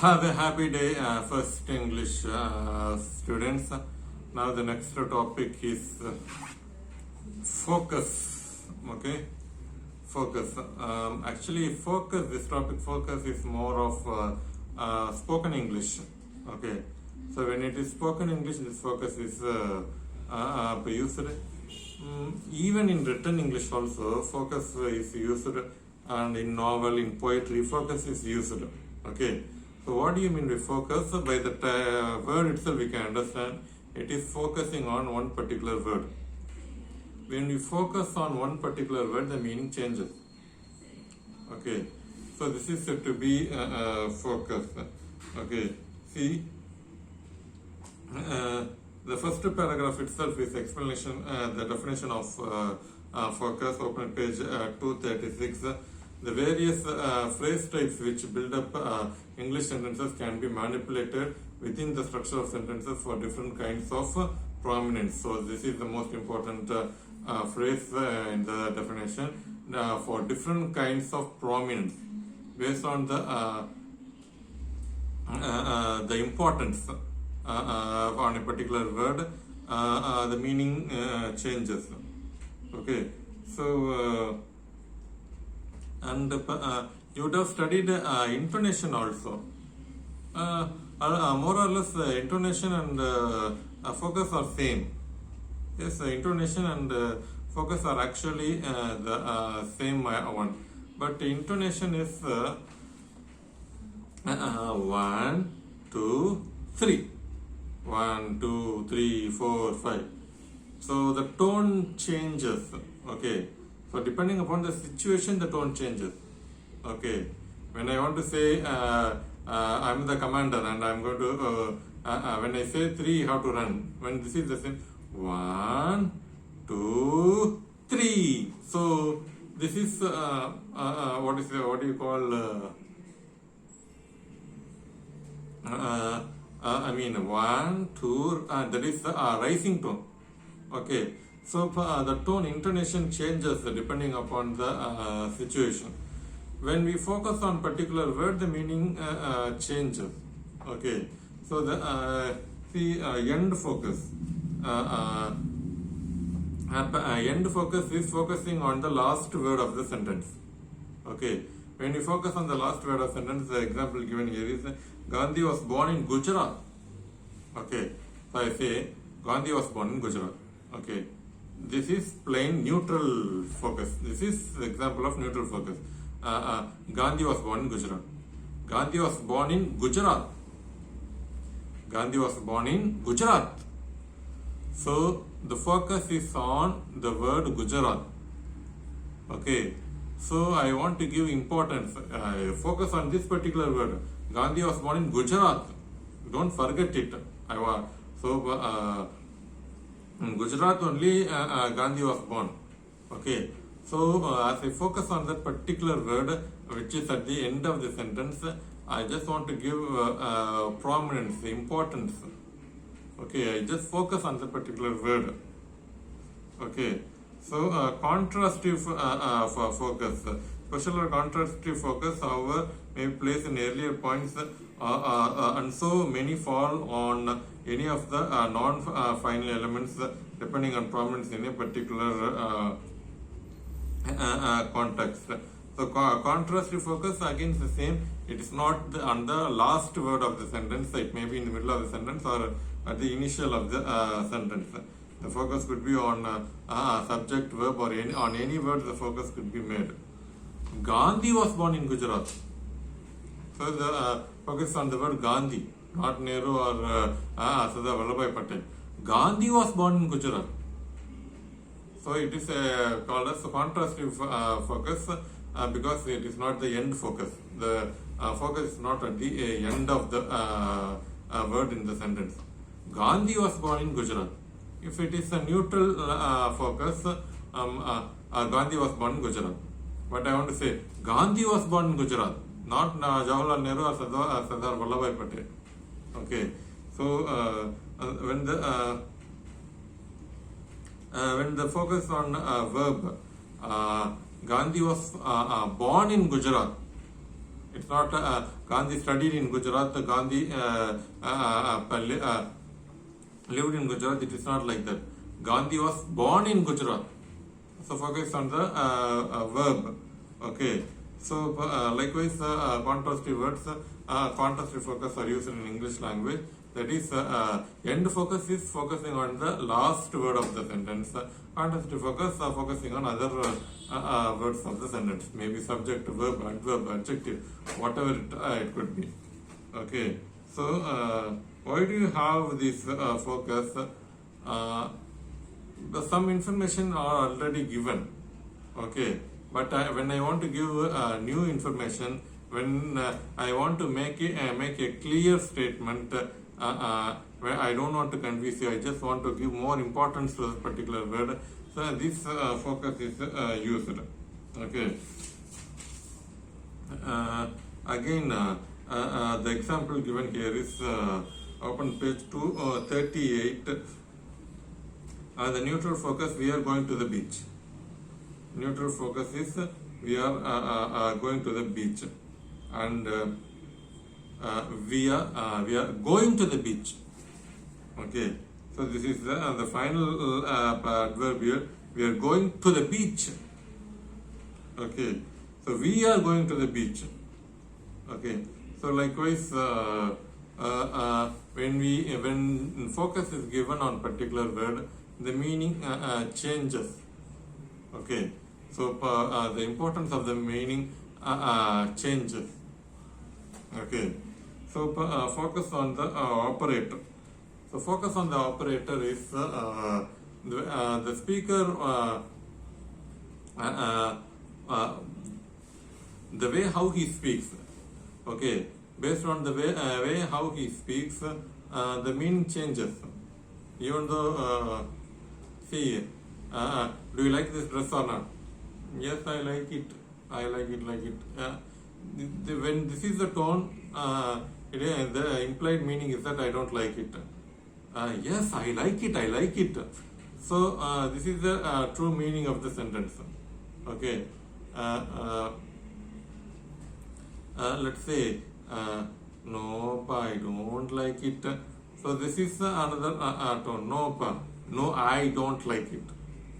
Have a happy day, first English students. Now the next topic is focus. Okay, focus. Actually, focus. This topic focus is more of spoken English. Okay, so when it is spoken English, this focus is used. Even in written English also, focus is used, and in novel, in poetry, focus is used. Okay. So what do you mean by focus? By the word itself we can understand it is focusing on one particular word. When we focus on one particular word, the meaning changes. Okay, so this is said to be focus. Okay, see, the first paragraph itself is explanation, the definition of focus. Open at page 236. The various phrase types which build up English sentences can be manipulated within the structure of sentences for different kinds of prominence. So this is the most important phrase in the definition for different kinds of prominence based on the importance on a particular word. The meaning changes. Okay, so. And you would have studied intonation also. More or less, intonation and focus are same. Yes, intonation and focus are actually the same one. But intonation is 1, 2, 3. 1, 2, 3, 4, 5. So the tone changes. Okay. So depending upon the situation, the tone changes. Okay. When I want to say I'm the commander and I'm going to when I say 3, you have to run. When this is the same, 1, 2, 3. So this is what do you call? I mean 1, 2. That is the rising tone. Okay. So the tone, intonation changes depending upon the situation. When we focus on particular word, the meaning changes. Okay. So the end focus. End focus is focusing on the last word of the sentence. Okay. When you focus on the last word of sentence, the example given here is Gandhi was born in Gujarat. Okay. So I say Gandhi was born in Gujarat. Okay. This is plain neutral focus. This is the example of neutral focus. Gandhi was born in Gujarat. Gandhi was born in Gujarat. Gandhi was born in Gujarat. So the focus is on the word Gujarat. Okay. So I want to give importance. Focus on this particular word. Gandhi was born in Gujarat. Don't forget it. In Gujarat only Gandhi was born. Okay, so as I focus on that particular word which is at the end of the sentence, I just want to give prominence, importance. Okay, I just focus on that particular word. Okay, so contrastive focus, special or contrastive focus, however, may be placed in earlier points, and so many fall on any of the non-final elements depending on prominence in a particular context. So contrastive focus again is the same. It is not on the last word of the sentence. It may be in the middle of the sentence or at the initial of the sentence. The focus could be on subject, verb, or on any word. The focus could be made. Gandhi was born in Gujarat. So the focus on the word Gandhi, not Nehru or Sardar Vallabhbhai Patel. Gandhi was born in Gujarat. So it is called as a contrastive focus because it is not the end focus. The focus is not at the end of the word in the sentence. Gandhi was born in Gujarat. If it is a neutral focus, Gandhi was born in Gujarat. But I want to say, Gandhi was born in Gujarat, not Jawaharlal Nehru or Sardar Vallabhbhai Patel. Okay, so when the focus on verb, Gandhi was born in Gujarat. It It's not Gandhi studied in Gujarat, Gandhi lived in Gujarat. It is not like that. Gandhi was born in Gujarat. So focus on the verb. Okay. So likewise, contrastive words, contrastive focus are used in English language. That is, end focus is focusing on the last word of the sentence. Contrastive focus are focusing on other words of the sentence, maybe subject, verb, adverb, adjective, whatever it could be. Okay. So why do you have this focus? Some information are already given. Okay. But when I want to give new information, when I want to make a clear statement, where I don't want to confuse you, I just want to give more importance to a particular word. So this focus is used. Okay. Again, the example given here is open page 238. The neutral focus, we are going to the beach. Neutral focus is we are going to the beach, and we are going to the beach. Okay, so this is the final adverb here. We are going to the beach. Okay, so we are going to the beach. Okay, so likewise, when focus is given on particular word, the meaning changes. Okay, so the importance of the meaning changes. Okay, so focus on the operator. So focus on the operator is the speaker, the way how he speaks. Okay, based on the way how he speaks, the meaning changes. Even though, see, do you like this dress or not? Yes, I like it. I like it, like it. When this is the tone, the implied meaning is that I don't like it. Yes, I like it. I like it. So this is the true meaning of the sentence. Okay. Let's say, no, I don't like it. So this is another tone. No, I don't like it.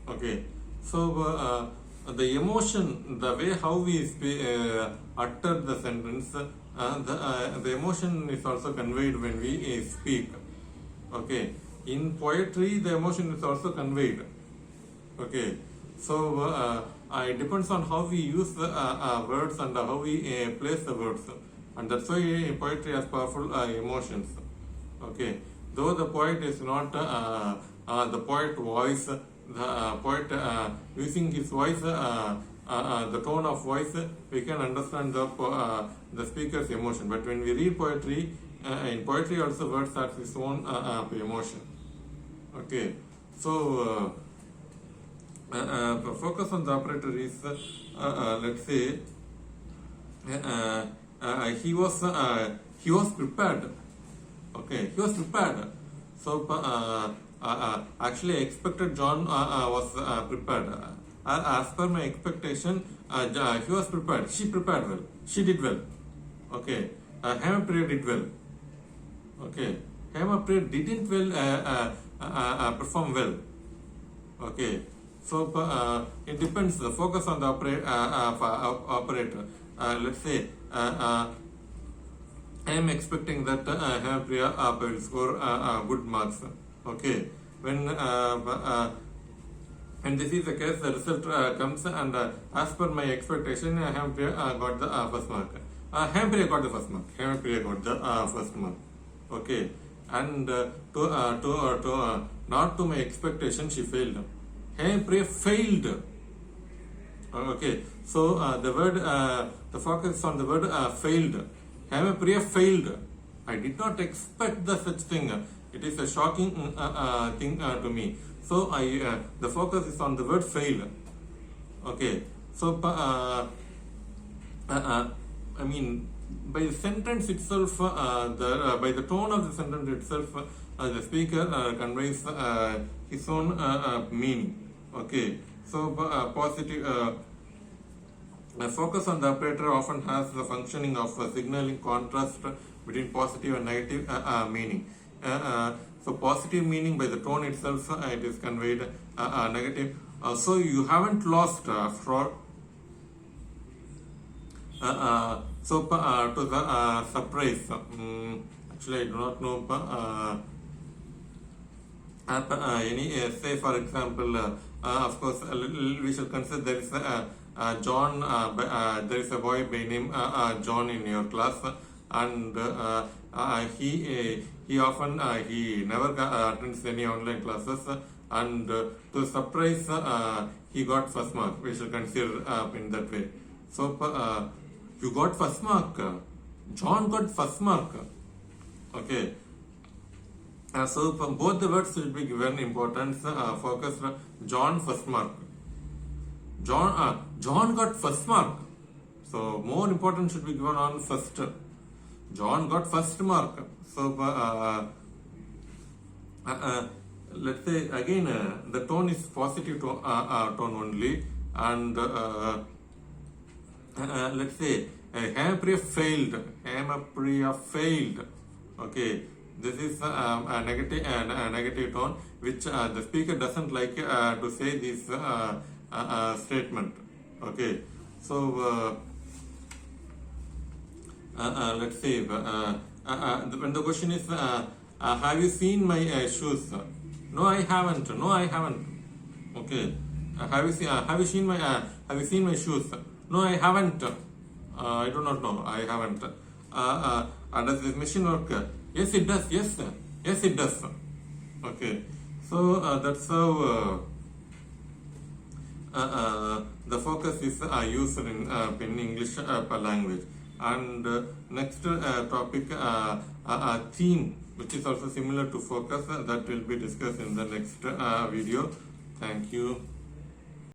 Okay. So the emotion, the way how we utter the sentence, the emotion is also conveyed when we speak. Okay. In poetry, the emotion is also conveyed. Okay. So it depends on how we use the words and how we place the words, and that's why poetry has powerful emotions. Okay. Though the poet is not the poet voice, the poet using his voice, the tone of voice, we can understand the speaker's emotion. But when we read poetry, in poetry also words have its own emotion. Okay, so focus on the operator is, let's say, he was prepared. Okay, he was prepared. So actually, I expected John was prepared. As per my expectation, he was prepared. She prepared well. She did well. Okay, Hemapriya did well. Okay, Hemapriya didn't perform well. Okay, so it depends. The focus on the operator. Let's say I am expecting that Hemapriya will score good marks. Okay, when this is the case, the result comes, and as per my expectation, Hemapriya got the first mark. Hemapriya got the first mark. Hemapriya got the first mark. Okay, and not to my expectation, she failed. Hemapriya failed. Okay, so the focus on the word failed. Hemapriya failed. I did not expect such thing. It is a shocking thing to me. So the focus is on the word fail. Okay. So I mean, by the sentence itself, by the tone of the sentence itself, the speaker conveys his own meaning. Okay. So positive. A focus on the operator often has the functioning of signaling contrast between positive and negative meaning. So positive meaning by the tone itself, it is conveyed negative. So you haven't lost after all. To the surprise, actually I do not know any say for example, of course we shall consider there is John, there is a boy by name John in your class, and he often he never attends any online classes, and to surprise he got first mark. We shall consider in that way. So you got first mark. John got first mark. Okay. So both the words should be given importance. Focus. John first mark. John got first mark. So more important should be given on first. John got first mark. So let's say again the tone is positive tone only, and let's say Hemapriya failed. Hemapriya failed. Okay, this is a negative tone which the speaker doesn't like to say this statement. Okay, so let's say when the question is have you seen my shoes? No, I haven't. No, I haven't. Okay, have you seen my shoes? No, I haven't. I do not know. I haven't. Does this machine work? Yes, it does. Yes, yes, it does. Okay, so that's how the focus is used in English language. And next topic, theme, which is also similar to focus, that will be discussed in the next video. Thank you.